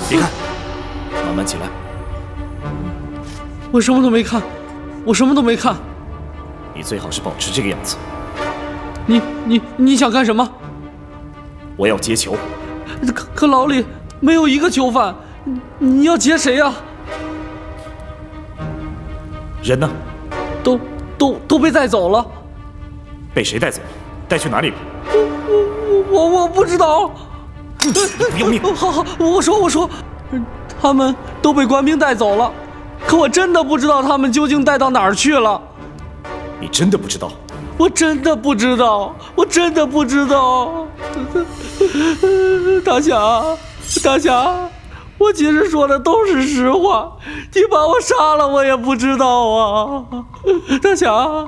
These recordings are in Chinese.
别看，慢慢起来。我什么都没看，我什么都没看。你最好是保持这个样子。你想干什么？我要劫囚。可牢里没有一个囚犯，你要劫谁呀？人呢？都被带走了。被谁带走？带去哪里了？我不知道。不要命！好，我说，他们都被官兵带走了，可我真的不知道他们究竟带到哪儿去了。你真的不知道？我真的不知道。大侠，我其实说的都是实话，你把我杀了我也不知道啊。大侠。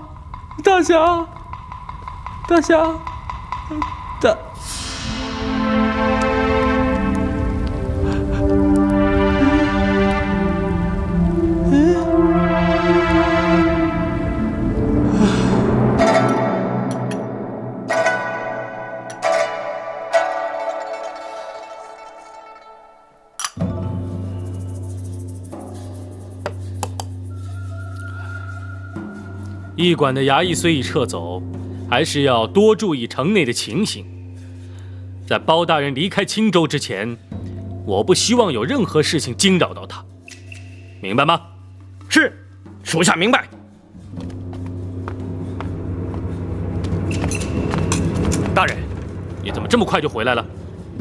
驿馆的衙役虽已撤走，还是要多注意城内的情形。在包大人离开青州之前，我不希望有任何事情惊扰到他，明白吗？是，属下明白。大人，你怎么这么快就回来了？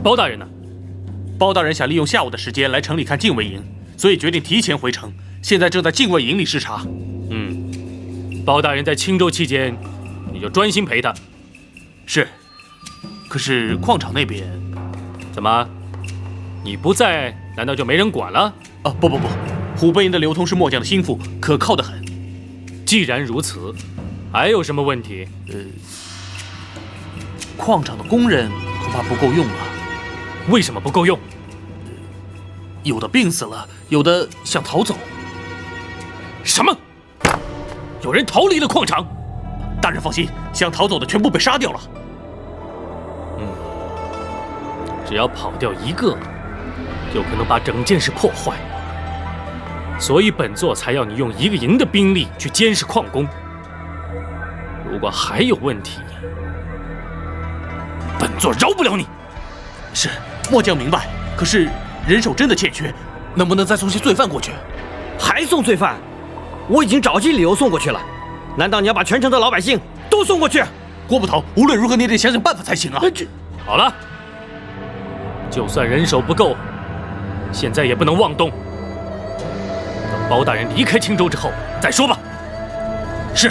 包大人呢？包大人想利用下午的时间来城里看禁卫营，所以决定提前回城，现在正在禁卫营里视察。包大人在青州期间，你就专心陪他。是。可是矿场那边，怎么？你不在，难道就没人管了？啊，不，虎贲营的刘通是末将的心腹，可靠得很。既然如此，还有什么问题？矿场的工人恐怕不够用了。为什么不够用？有的病死了，有的想逃走。什么？有人逃离了矿场？大人放心，想逃走的全部被杀掉了。只要跑掉一个，就可能把整件事破坏。所以本座才要你用一个营的兵力去监视矿工。如果还有问题，本座饶不了你。是，末将明白。可是人手真的欠缺，能不能再送些罪犯过去？还送罪犯？我已经找尽理由送过去了，难道你要把全城的老百姓都送过去？郭捕头，无论如何你也得想想办法才行啊！好了，就算人手不够，现在也不能妄动。等包大人离开青州之后再说吧。是。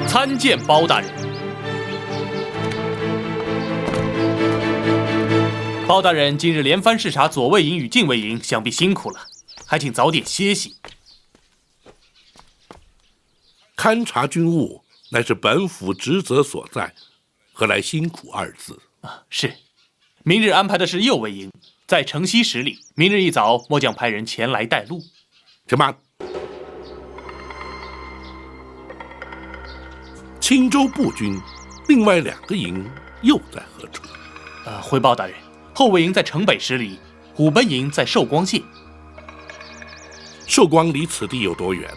参见包大人。包大人今日连番视察左卫营与禁卫营，想必辛苦了，还请早点歇息。勘察军务乃是本府职责所在，何来辛苦二字？是，明日安排的是右卫营，在城西10里。明日一早，末将派人前来带路。且慢，青州步军另外2个营又在何处？回报大人，后卫营在城北10里，虎贲营在寿光县。寿光离此地有多远？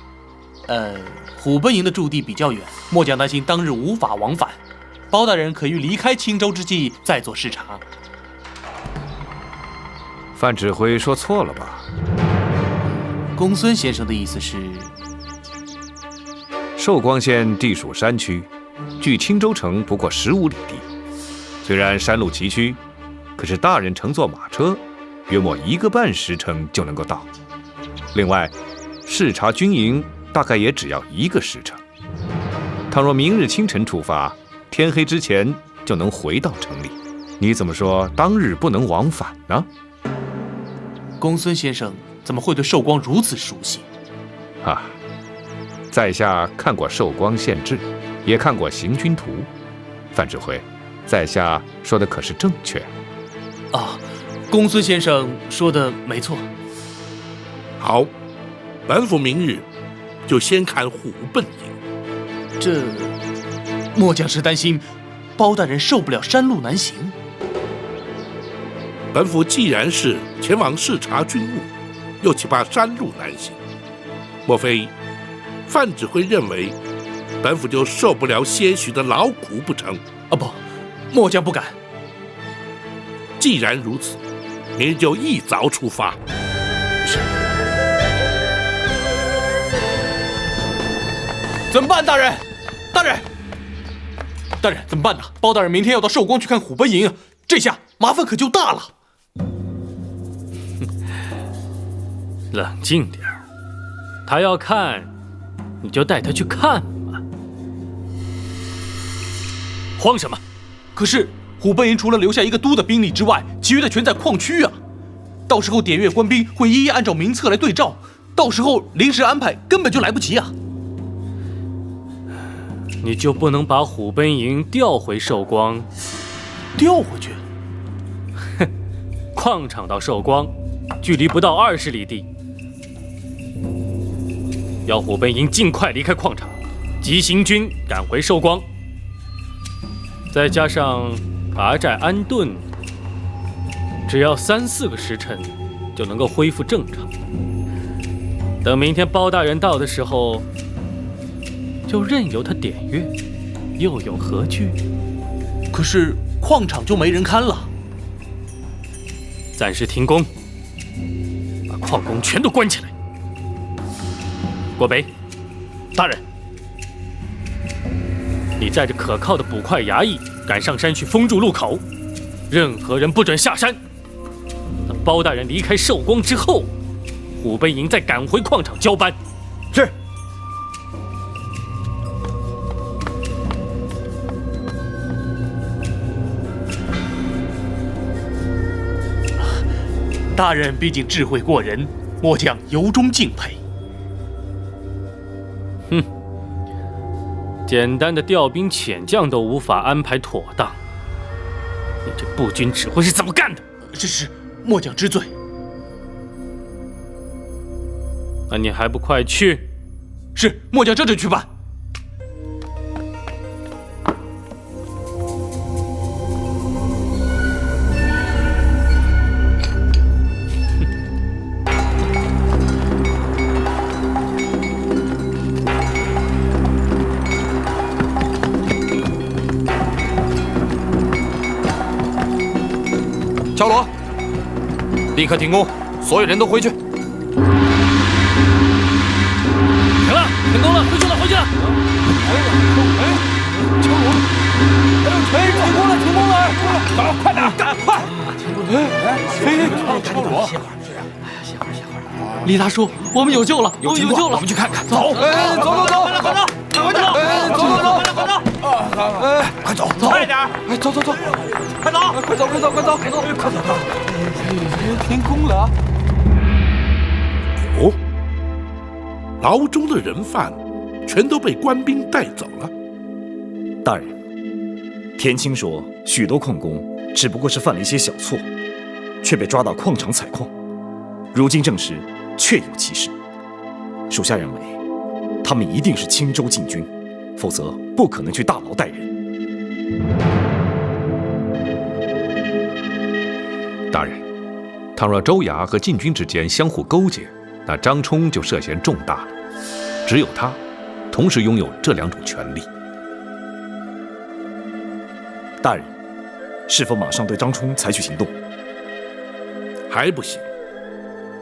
虎贲营的驻地比较远，末将担心当日无法往返。包大人可于离开青州之际再做视察。范指挥说错了吧？公孙先生的意思是，寿光县地属山区，距青州城不过15里地。虽然山路崎岖，可是大人乘坐马车，约莫1个半时辰就能够到。另外，视察军营大概也只要1个时辰。倘若明日清晨出发，天黑之前就能回到城里。你怎么说当日不能往返呢？公孙先生怎么会对寿光如此熟悉？在下看过寿光县志，也看过行军图。范指挥，在下说的可是正确？公孙先生说的没错。好，本府明日就先看虎贲营。这末将是担心包大人受不了山路难行。本府既然是前往视察军务，又岂怕山路难行？莫非范指挥认为本府就受不了些许的劳苦不成？啊不，末将不敢。既然如此，明日就一早出发。是。怎么办，大人？大人，怎么办呢？包大人明天要到寿光去看虎贲营，这下麻烦可就大了。冷静点儿，他要看，你就带他去看嘛。慌什么？可是虎贲营除了留下一个都的兵力之外，其余的全在矿区啊。到时候点阅官兵会一一按照名册来对照，到时候临时安排根本就来不及啊。你就不能把虎贲营调回寿光？调回去？哼，矿场到寿光距离不到20里地，要虎贲营尽快离开矿场，急行军赶回寿光，再加上拔寨安顿，只要3、4个时辰就能够恢复正常。等明天包大人到的时候，就任由他点阅，又有何惧？可是矿场就没人看了。暂时停工，把矿工全都关起来。郭北，大人，你带着可靠的捕快衙役赶上山去封住路口，任何人不准下山。等包大人离开寿光之后，虎贲营再赶回矿场交班。是。大人毕竟智慧过人，末将由衷敬佩。哼，简单的调兵遣将都无法安排妥当，你这步军指挥是怎么干的？是，末将知罪。那你还不快去？是，末将这就去办。敲锣，立刻停工，所有人都回去。行了，停工了，回去了，回去了。敲锣，停工了，快点，快！敲锣，李大叔，我们有救了，有救了，我们去看看。走，走，快走，快点，走，快走，停工了。哦，牢中的人犯全都被官兵带走了。大人，田青说许多矿工只不过是犯了一些小错，却被抓到矿场采矿，如今证实确有其事。属下认为，他们一定是青州禁军，否则不可能去大牢带人。大人，倘若州衙和禁军之间相互勾结，那张冲就涉嫌重大了。只有他，同时拥有这2种权利。大人，是否马上对张冲采取行动？还不行，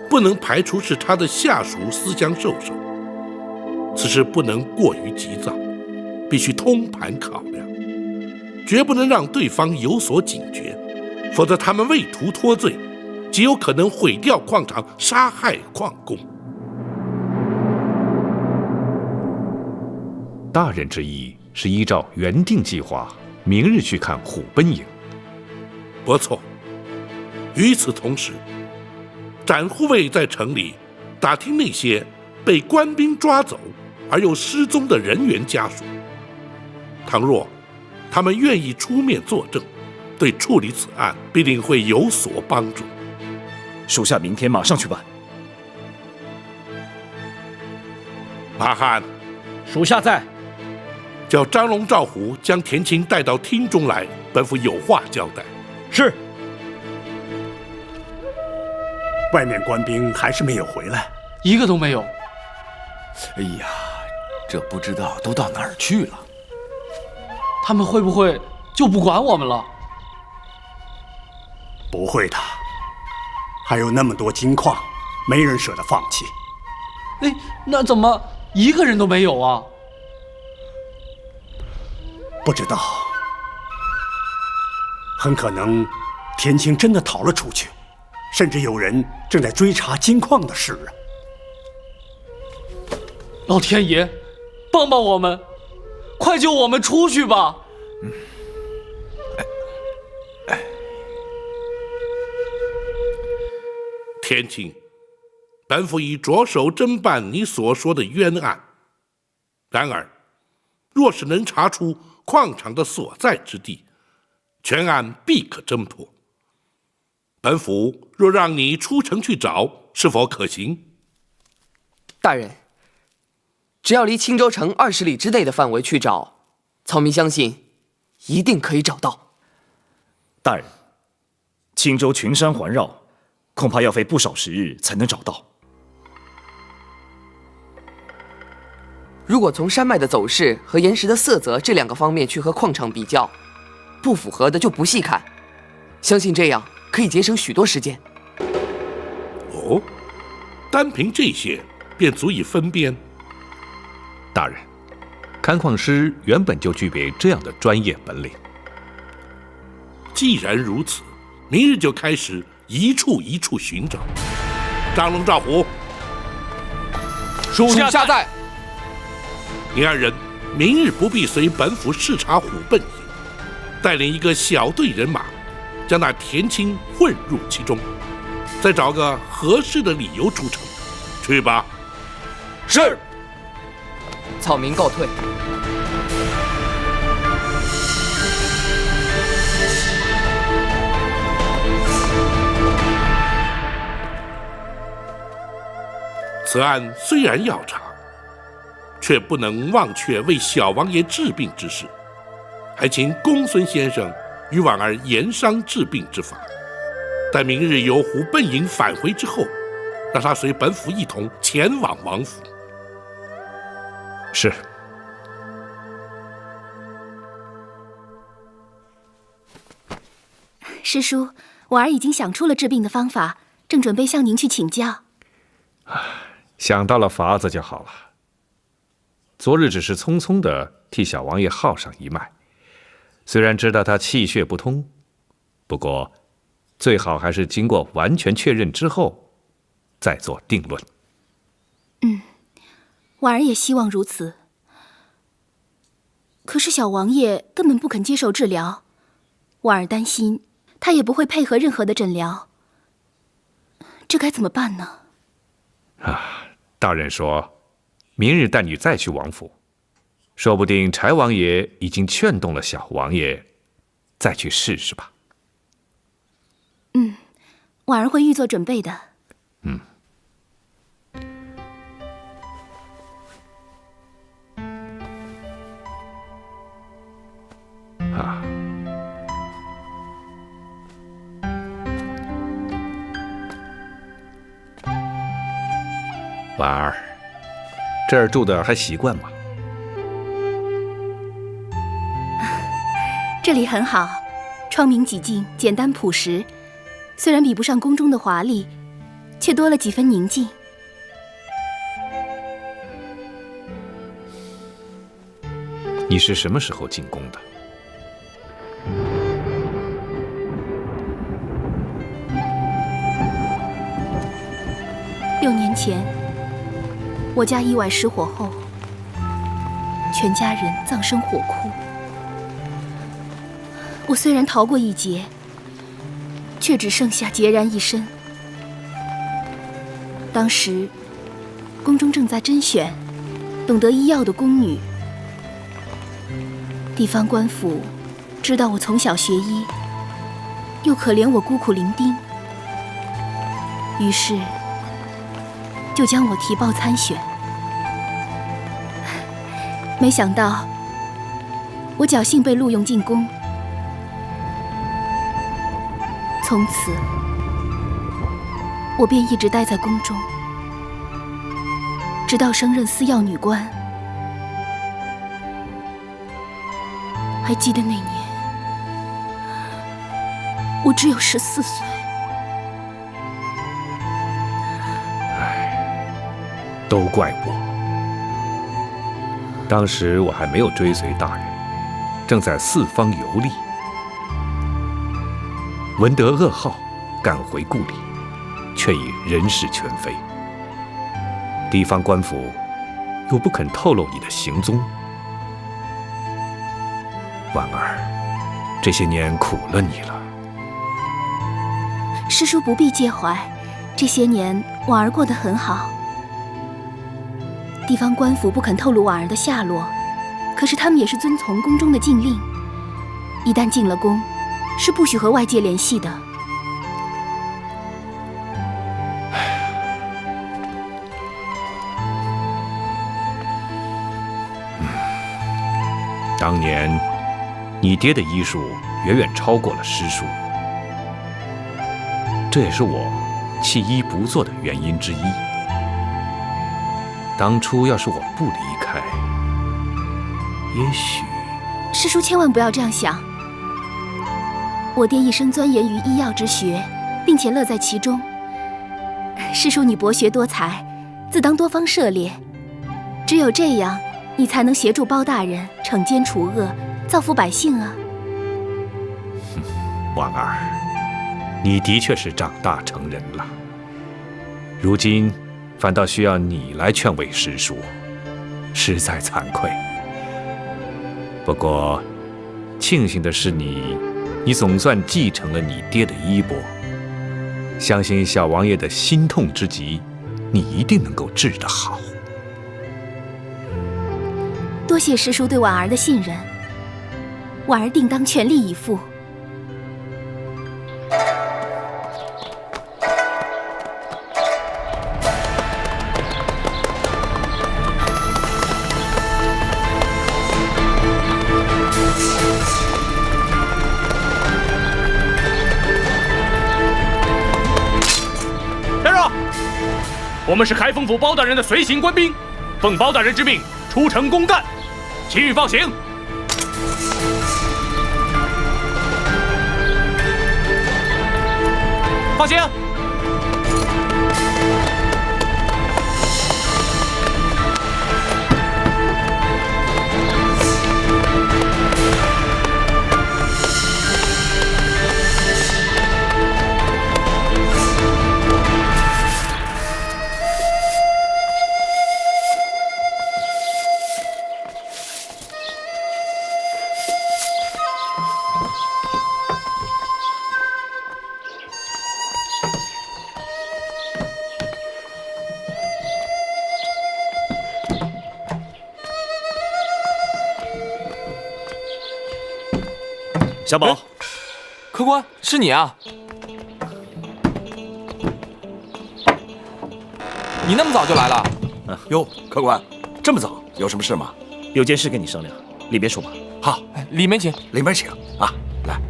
不能排除是他的下属私相授受。此事不能过于急躁，必须通盘考量，绝不能让对方有所警觉，否则他们为图脱罪，极有可能毁掉矿场，杀害矿工。大人之意是依照原定计划，明日去看虎贲营。不错。与此同时，展护卫在城里打听那些被官兵抓走而又失踪的人员家属，倘若他们愿意出面作证，对处理此案必定会有所帮助。属下明天马上去办。马汉，属下在。叫张龙、赵虎将田青带到厅中来，本府有话交代。是。外面官兵还是没有回来，一个都没有。哎呀，这不知道都到哪儿去了？他们会不会就不管我们了？不会的，还有那么多金矿，没人舍得放弃。哎，那怎么一个人都没有啊？不知道，很可能田青真的逃了出去，甚至有人正在追查金矿的事啊！老天爷，帮帮我们，快救我们出去吧！田青，本府已着手侦办你所说的冤案。然而，若是能查出矿场的所在之地，全案必可侦破。本府若让你出城去找，是否可行？大人，只要离青州城20里之内的范围去找，草民相信一定可以找到。大人，青州群山环绕，恐怕要费不少时日才能找到。如果从山脉的走势和岩石的色泽这2个方面去和矿场比较，不符合的就不细看，相信这样可以节省许多时间。哦，单凭这些便足以分辨？大人，勘矿师原本就具备这样的专业本领。既然如此，明日就开始一处一处寻找。张龙、赵虎，属下在。你二人明日不必随本府视察虎贲营，带领一个小队人马，将那田青混入其中，再找个合适的理由出城。去吧。是。草民告退。此案虽然要查，却不能忘却为小王爷治病之事，还请公孙先生与婉儿研商治病之法。待明日由虎贲营返回之后，让他随本府一同前往王府。是。师叔，婉儿已经想出了治病的方法，正准备向您去请教。想到了法子就好了。昨日只是匆匆地替小王爷号上一脉，虽然知道他气血不通，不过最好还是经过完全确认之后再做定论。婉儿也希望如此。可是小王爷根本不肯接受治疗，婉儿担心他也不会配合任何的诊疗，这该怎么办呢？大人说，明日带你再去王府，说不定柴王爷已经劝动了小王爷，再去试试吧。婉儿会预做准备的。婉儿，这儿住的还习惯吗？这里很好，窗明几净，简单朴实。虽然比不上宫中的华丽，却多了几分宁静。你是什么时候进宫的？6年前，我家意外失火后，全家人葬身火窟。我虽然逃过一劫，却只剩下孑然一身。当时，宫中正在甄选懂得医药的宫女。地方官府知道我从小学医，又可怜我孤苦伶仃，于是就将我提报参选。没想到我侥幸被录用进宫，从此我便一直待在宫中，直到升任司药女官。还记得那年，我只有14岁。都怪我，当时我还没有追随大人，正在四方游历，闻得噩耗，赶回故里，却已人事全非。地方官府又不肯透露你的行踪。婉儿，这些年苦了你了。师叔不必介怀，这些年婉儿过得很好。地方官府不肯透露婉儿的下落，可是他们也是遵从宫中的禁令，一旦进了宫，是不许和外界联系的。当年你爹的医术远远超过了师叔，这也是我弃医不做的原因之一。当初要是我不离开，也许……师叔千万不要这样想。我爹一生钻研于医药之学，并且乐在其中。师叔你博学多才，自当多方涉猎，只有这样，你才能协助包大人惩奸除恶，造福百姓啊！婉儿，你的确是长大成人了，如今反倒需要你来劝慰师叔，实在惭愧。不过，庆幸的是你总算继承了你爹的衣钵，相信小王爷的心痛之疾，你一定能够治得好。多谢师叔对婉儿的信任，婉儿定当全力以赴。来人！我们是开封府包大人的随行官兵，奉包大人之命出城公干，其余放行。放行。小宝，客官，是你啊！你那么早就来了？哟，客官，这么早，有什么事吗？有件事跟你商量，里边说吧。好，里面请，里面请啊！来，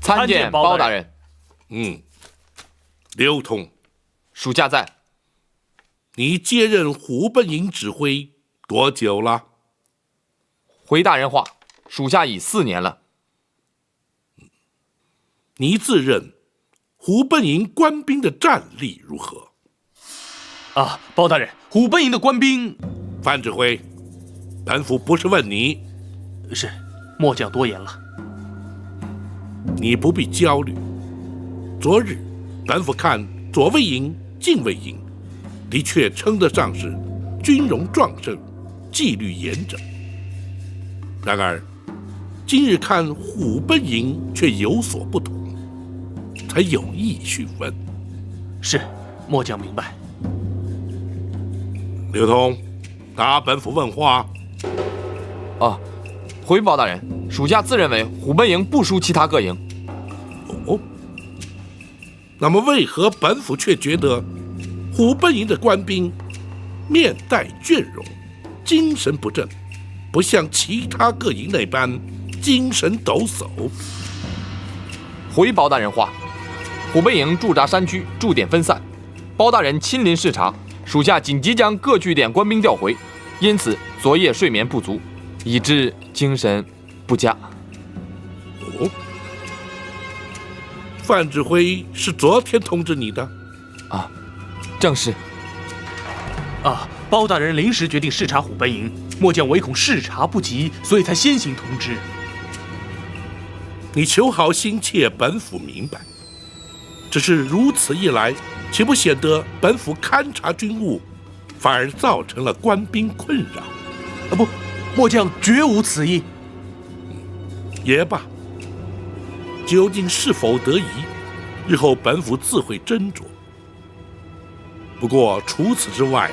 参见包大人。刘通，属下在。你接任虎贲营指挥多久了？回大人话，属下已4年了。你自认虎贲营官兵的战力如何？啊，包大人，虎贲营的官兵……范指挥，本府不是问你。是，末将多言了。你不必焦虑。昨日，本府看左卫营、禁卫营，的确称得上是军容壮盛，纪律严整。然而，今日看虎贲营却有所不同，才有意询问。是，末将明白。刘通，答本府问话。回包大人，属下自认为虎贲营不输其他各营。哦，那么为何本府却觉得虎贲营的官兵面带倦容，精神不振，不像其他各营那般精神抖擞？回包大人话，虎贲营驻扎山区，驻点分散，包大人亲临视察，属下紧急将各据点官兵调回，因此昨夜睡眠不足，以致精神不佳。哦，范指挥是昨天通知你的？啊，正是。包大人临时决定视察虎贲营，末将唯恐视察不及，所以才先行通知。你求好心切，本府明白。只是如此一来，岂不显得本府勘察军务，反而造成了官兵困扰？不，末将绝无此意。也罢，究竟是否得宜，日后本府自会斟酌。不过除此之外，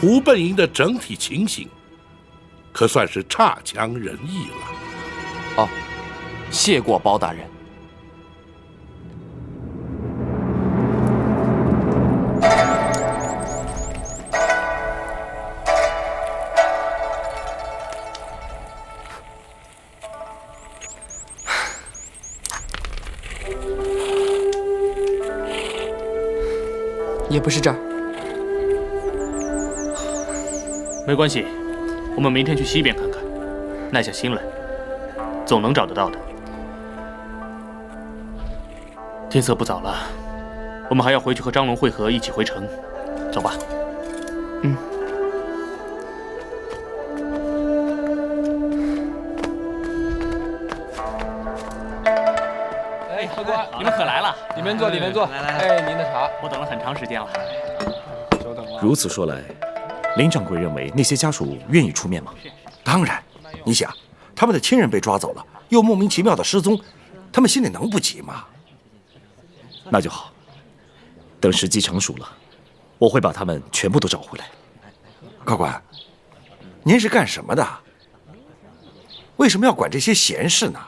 虎贲营的整体情形，可算是差强人意了。哦，谢过包大人。也不是这儿。没关系，我们明天去西边看看，耐下心来，总能找得到的。天色不早了，我们还要回去和张龙会合，一起回城。走吧。嗯。哎，客官，你们可来了！里面坐，里面坐。哎，您的茶，我等了很长时间了。久等了。如此说来，林掌柜认为那些家属愿意出面吗？当然，你想，他们的亲人被抓走了，又莫名其妙的失踪，他们心里能不急吗？那就好，等时机成熟了，我会把他们全部都找回来。高官，您是干什么的？为什么要管这些闲事呢？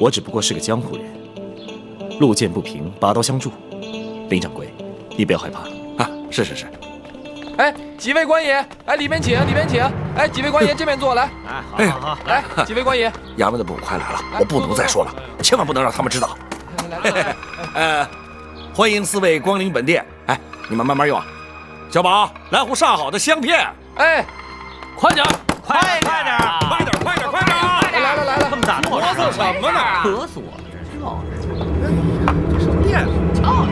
我只不过是个江湖人，路见不平，拔刀相助。林掌柜，你不要害怕啊！是是是。哎，几位官爷，哎，里面请，里面请。哎，几位官爷这边坐来。哎，好好，来，几位官爷。衙门的部快来了，我不能再说了，千万不能让他们知道。欢迎4位光临本店。哎，你们慢慢用。小宝，来壶上好的香片。哎，快点，快点，快点，快点，快点，快点！来了来了，这么大哆嗦什么呢？渴死我了，这是。这是店，瞧。